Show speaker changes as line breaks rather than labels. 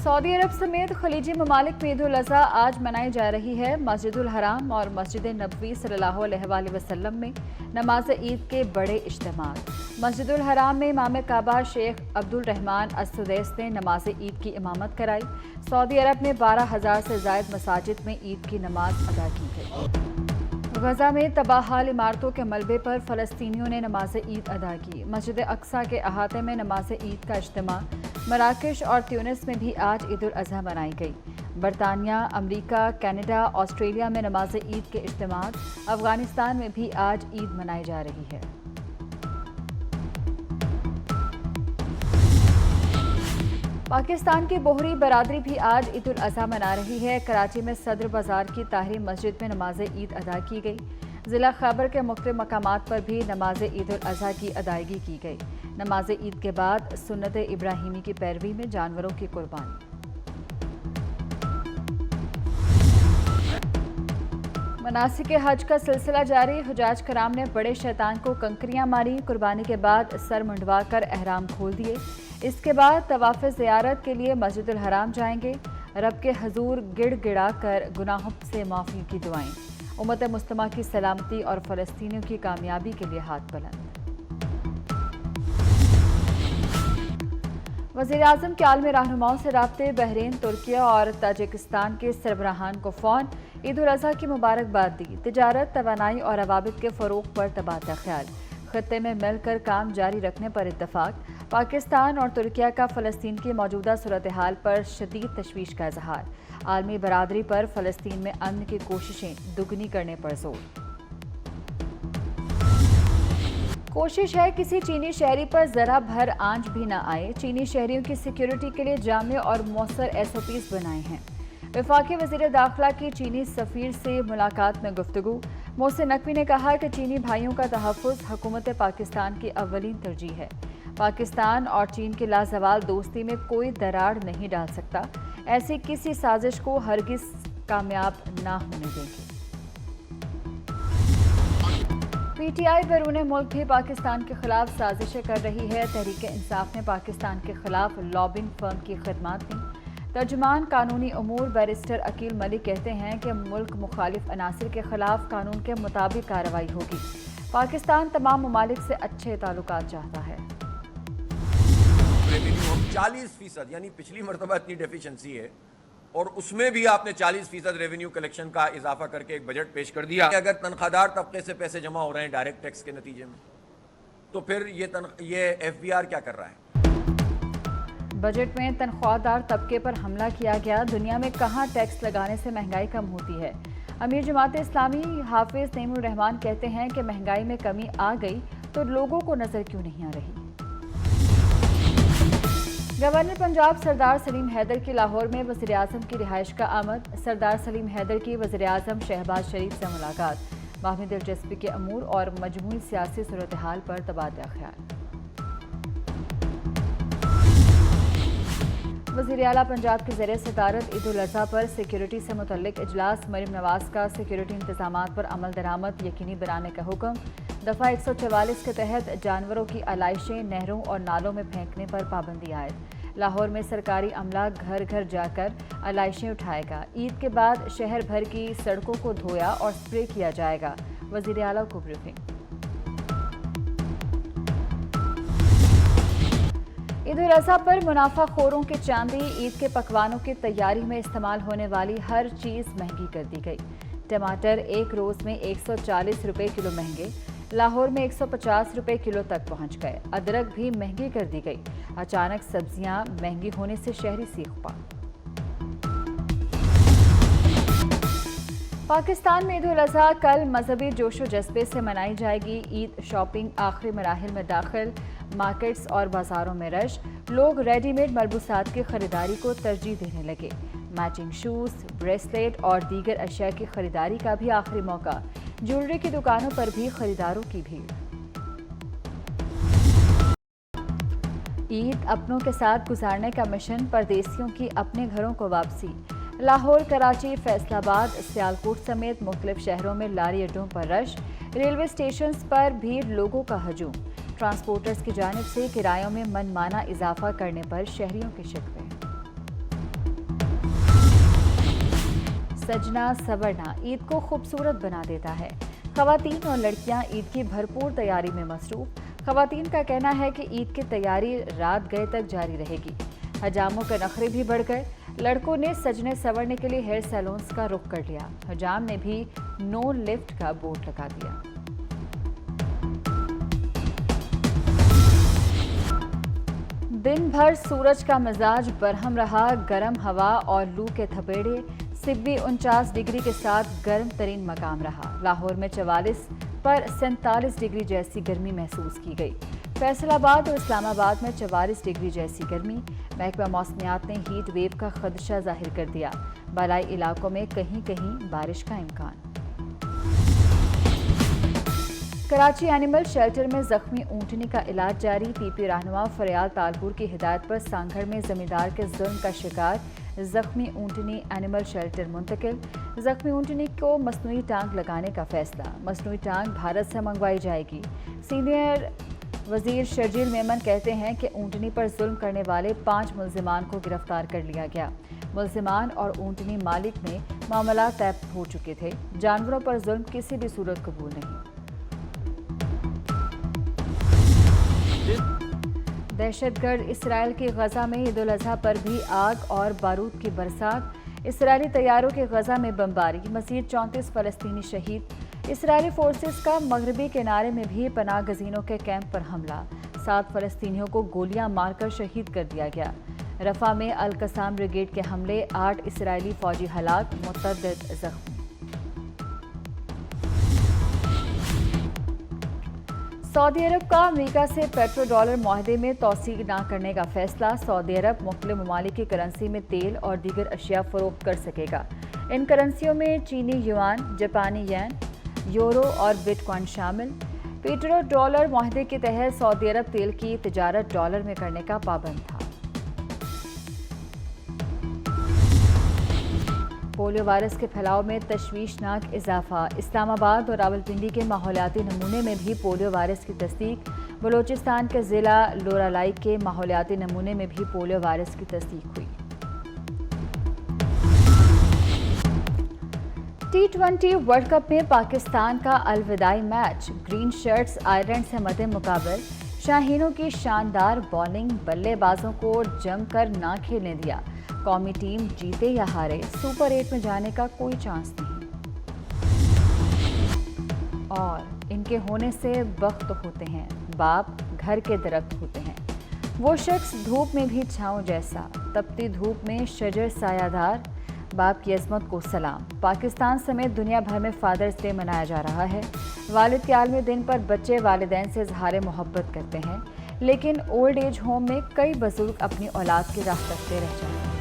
Saudi अरब समेत खलीजी ममालिक में ईद उल अज़हा आज मनाई जा रही है। मस्जिदुल हराम और मस्जिद नबवी सल्लल्लाहु अलैहि वसल्लम में नमाज ईद के बड़े इज्तिमात। मस्जिदुल हराम में इमाम काबा शेख अब्दुल रहमान अस-सुदैस ने नमाज ईद की इमामत कराई। सऊदी अरब में 12,000 से ज़ायद मसाजिद में ईद की नमाज अदा की गई। गजा में तबाहाल इमारतों के मलबे पर फ़लस्तीनियों ने नमाज ईद अदा की। मस्जिद अक्सा के अहाते में नमाज ईद का इज्तिमा। मराकश और ट्यूनिस में भी आज ईद उल अज़हा मनाई गई। बरतानिया, अमरीका, कनाडा, ऑस्ट्रेलिया में नमाज ईद के इज्तिमात। अफगानिस्तान में भी आज ईद मनाई जा रही है। पाकिस्तान की बोहरी बरादरी भी आज ईद उल अज़हा मना रही है। कराची में सदर बाजार की ताहरी मस्जिद में नमाज ईद अदा की गई। ज़िला खैबर के मुख्तलिफ मकामात पर भी नमाज ईद उल अज़हा की अदायगी की गई। नमाज ईद के बाद सुन्नत इब्राहिमी की पैरवी में जानवरों की कुर्बानी। मनासिक हज का सिलसिला जारी। हुजाज कराम ने बड़े शैतान को कंकरियां मारी। कुर्बानी के बाद सर मुंडवा कर एहराम खोल दिए। इसके बाद तवाफ़ ज़ियारत के लिए मस्जिदुल हराम जाएंगे। रब के हजूर गिड़ गिड़ा कर गुनाहों से माफ़ी की दुआएं। उम्मत मुस्लिमा की सलामती और फ़लस्तीनियों की कामयाबी के लिए हाथ बुलंद। वज़ीर-ए-आज़म के आलमी रहनुमाओं से राब्ते। बहरीन, तुर्किया और ताजिकिस्तान के सरबराहान को फ़ौन ईद उल अज़हा की मुबारकबाद दी। तिजारत, तवानाई और रवाबित के फ़रोग़ पर तबादला ख्याल। खत्ते में मिलकर काम जारी रखने पर इत्तफ़ाक़। पाकिस्तान और तुर्किया का फ़लस्तीन की मौजूदा सूरत हाल पर शदीद तशवीश का इज़हार। आलमी बरादरी पर फ़लस्तीन में अमन की कोशिशें दुगनी करने पर जोर। कोशिश है किसी चीनी शहरी पर ज़रा भर आंच भी न आए। चीनी शहरियों की सिक्योरिटी के लिए जामे और मौसर SOPs बनाए हैं। वफाकी वज़ीर दाखिला की चीनी सफ़ीर से मुलाकात में गुफ्तगू। मोहसिन नकवी ने कहा कि चीनी भाइयों का तहफ़्फ़ुज़ हुकूमत पाकिस्तान की अव्वलीन तरजीह है। पाकिस्तान और चीन की लाज़वाल दोस्ती में कोई दरार नहीं डाल सकता। ऐसी किसी साजिश को हरगिज़ कामयाब ना होने देंगे। PTI बैरून मुल्क भी पाकिस्तान के खिलाफ साजिशें कर रही है। तहरीक इंसाफ ने पाकिस्तान के खिलाफ लॉबिंग फर्म की खिदमात दी। तर्जुमान कानूनी उमूर बैरिस्टर अकील मलिक कहते हैं कि मुल्क मुखालिफ अनासिर के खिलाफ कानून के मुताबिक कार्रवाई होगी। पाकिस्तान तमाम ममालिक से अच्छे ताल्लुकात चाहता है।
रेवेन्यू हम 40% यानी पिछली मरतबा इतनी डेफिशिएंसी है और उसमें भी आपने 40% रेवेन्यू कलेक्शन का इजाफा करके एक बजट पेश कर दिया। अगर तनख्वाहदार तबके से पैसे जमा हो रहे हैं डायरेक्ट टैक्स के नतीजे में, तो फिर ये FBR क्या कर रहा है?
बजट में तनख्वाहदार तबके पर हमला किया गया। दुनिया में कहाँ टैक्स लगाने से महंगाई कम होती है। अमीर जमात इस्लामी हाफिज नईमुर रहमान कहते हैं कि महंगाई में कमी आ गई तो लोगों को नजर क्यों नहीं आ रही। गवर्नर पंजाब सरदार सलीम हैदर की लाहौर में वज़ीर-ए-आज़म की रिहाइश का आमद। सरदार सलीम हैदर की वज़ीर-ए-आज़म शहबाज शरीफ से मुलाकात। बाहमी दिलचस्पी के अमूर और मजमूई सियासी सूरत हाल पर तबादला ख्याल। वज़ीर आला पंजाब की ज़ेर सदारत ईद उल अज़हा पर सिक्योरिटी से मुतल्लिक इजलास। मरीम नवाज का सिक्योरिटी इंतजामात पर अमल दरामद यकीनी बनाने का हुक्म। दफ़ा 144 के तहत जानवरों की आलाइशें नहरों और नालों में फेंकने पर पाबंदी आयद। लाहौर में सरकारी अमला घर घर जाकर आलाइशें उठाएगा। ईद के बाद शहर भर की सड़कों को धोया और स्प्रे किया जाएगा। वज़ीर आला को ब्रीफिंग। ईद उल अज़हा पर मुनाफाखोरों की चांदी। ईद के पकवानों की तैयारी में इस्तेमाल होने वाली हर चीज़ महंगी कर दी गई। टमाटर एक रोज़ में 140 रुपये किलो महंगे। लाहौर में 150 रुपये किलो तक पहुंच गए। अदरक भी महंगी कर दी गई। अचानक सब्जियां महंगी होने से शहरी सीख पा। पाकिस्तान में ईद उल अज़हा कल मजहबी जोशो जज्बे से मनाई जाएगी। ईद शॉपिंग आखिरी मराहिल में दाखिल। मार्केट्स और बाजारों में रश। लोग रेडीमेड मलबूसात की खरीदारी को तरजीह देने लगे। मैचिंग शूज, ब्रेसलेट और दीगर अशिया की खरीदारी का भी आखिरी मौका। ज्वेलरी की दुकानों पर भी खरीदारों की भीड़। ईद अपनों के साथ गुजारने का मिशन। परदेसियों की अपने घरों को वापसी। लाहौर, कराची, फैसलाबाद, सियालकोट समेत मुख्तलिफ शहरों में लारी अड्डों पर रश। रेलवे स्टेशन पर भीड़, लोगों का हजूम। ट्रांसपोर्टर्स की जानिब से किरायों में मनमाना इजाफा करने पर शहरियों के शिकवे। सजना सवरना ईद को खूबसूरत बना देता है। ख़वातीन और लड़कियां ईद की भरपूर तैयारी में मसरूफ़। ख़वातीन का कहना है कि ईद की तैयारी रात गए तक जारी रहेगी। हजामों के नखरे भी बढ़ गए। लड़कों ने सजने संवरने के लिए हेयर सैलून्स का रुख कर लिया। हजाम ने भी नो लिफ्ट का बोर्ड लगा दिया। दिन भर सूरज का मिजाज बरहम रहा। गर्म हवा और लू के थपेड़े। सिब्बी 49 डिग्री के साथ गर्म तरीन मकाम रहा। लाहौर में 44 पर 47 डिग्री जैसी गर्मी महसूस की गई। फैसलाबाद और इस्लामाबाद में 44 डिग्री जैसी गर्मी। महकमा मौसमियात ने हीट वेव का खदशा जाहिर कर दिया। बालाई इलाकों में कहीं कहीं बारिश का इम्कान। कराची एनिमल शेल्टर में जख्मी ऊंटनी का इलाज जारी। पीपी रहनुमा फरियाल तालपुर की हिदायत पर सांगड़ में जमींदार के जुल्म का शिकार जख्मी ऊंटनी एनिमल शेल्टर मुंतकिल। जख्मी ऊंटनी को मसनूई टांग लगाने का फैसला। मसनूई टांग भारत से मंगवाई जाएगी। सीनियर वजीर शर्जील मेमन कहते हैं कि ऊंटनी पर जुल्म करने वाले 5 मुल्जिमान को गिरफ्तार कर लिया गया। मुल्जिमान और ऊंटनी मालिक में मामला तय हो चुके थे। जानवरों पर जुल्म किसी भी सूरत कबूल नहीं। दहशतगर्द इसराइल की गजा में ईद उल अजहा पर भी आग और बारूद की बरसात। इसराइली तैयारों की गजा में बमबारी। मज़ीद 34 फ़लस्तीनी शहीद। इसराइली फोर्सेस का मगरबी किनारे में भी पनाह गजीनों के कैंप पर हमला। 7 फ़लस्तीनियों को गोलियां मारकर शहीद कर दिया गया। रफा में अल कसाम ब्रिगेड के हमले। 8 इसराइली फौजी हलाक, मुतअद्दिद जख्मी। सऊदी अरब का अमेरिका से पेट्रो डॉलर मुआहदे में तौसीक न करने का फैसला। सऊदी अरब मुख्तलिफ ममालिक की करेंसी में तेल और दीगर अशिया फरोख्त कर सकेगा। इन करेंसियों में चीनी युआन, जापानी येन, यूरो और बिटकॉइन शामिल। पेट्रो डॉलर मुआहदे के तहत सऊदी अरब तेल की तिजारत डॉलर में करने का पाबंद था। पोलियो वायरस के फैलाव में तशवीशनाक इजाफा। इस्लामाबाद और रावलपिंडी के माहौलियाती नमूने में भी पोलियो वायरस की तस्दीक। बलोचिस्तान के ज़िला लोरालाई के माहौलियाती नमूने में भी पोलियो वायरस की तस्दीक हुई। T20 वर्ल्ड कप में पाकिस्तान का अलविदाई मैच। ग्रीन शर्ट्स आयरलैंड से मद्दे मुकाबल। शाहीनों की शानदार बॉलिंग। बल्लेबाजों को जमकर ना खेलने दिया। कौमी टीम जीते या हारे सुपर 8 में जाने का कोई चांस नहीं। और इनके होने से वक्त होते हैं, बाप घर के दरख्त होते हैं। वो शख्स धूप में भी छांव जैसा, तपती धूप में शजर सायादार। बाप की अज़मत को सलाम। पाकिस्तान समेत दुनिया भर में फादर्स डे मनाया जा रहा है। वालिद के आलमी दिन पर बच्चे वालिदैन से इज़हार मोहब्बत करते हैं, लेकिन ओल्ड एज होम में कई बुजुर्ग अपनी औलाद की राह तकते रह जाते हैं।